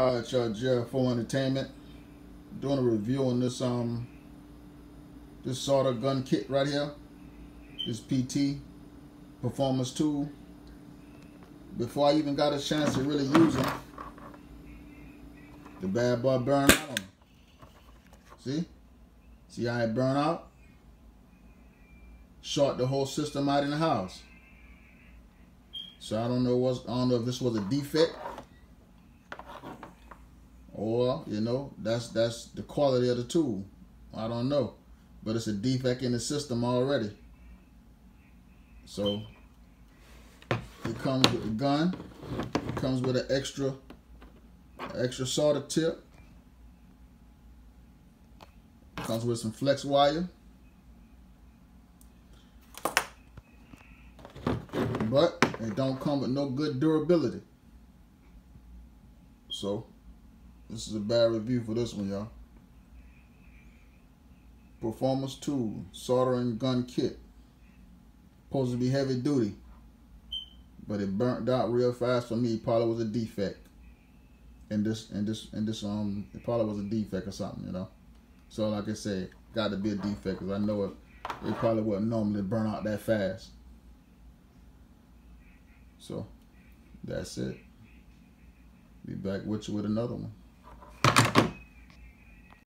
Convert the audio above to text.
Alright, y'all, Jared for Entertainment. Doing a review on this this solder gun kit right here. This PT Performance tool. Before I even got a chance to really use them, the bad boy burned out on me. See how it burned out? Short the whole system out in the house. So I don't know if this was a defect, or that's the quality of the tool. I don't know, but it's a defect in the system already. So it comes with the gun. It comes with an extra solder tip. It comes with some flex wire. But it don't come with no good durability. So this is a bad review for this one, y'all. Performance tool, soldering gun kit. Supposed to be heavy duty, but it burnt out real fast for me. It probably was a defect. It probably was a defect or something, So like I said, got to be a defect, because I know it probably wouldn't normally burn out that fast. So that's it. Be back with you with another one.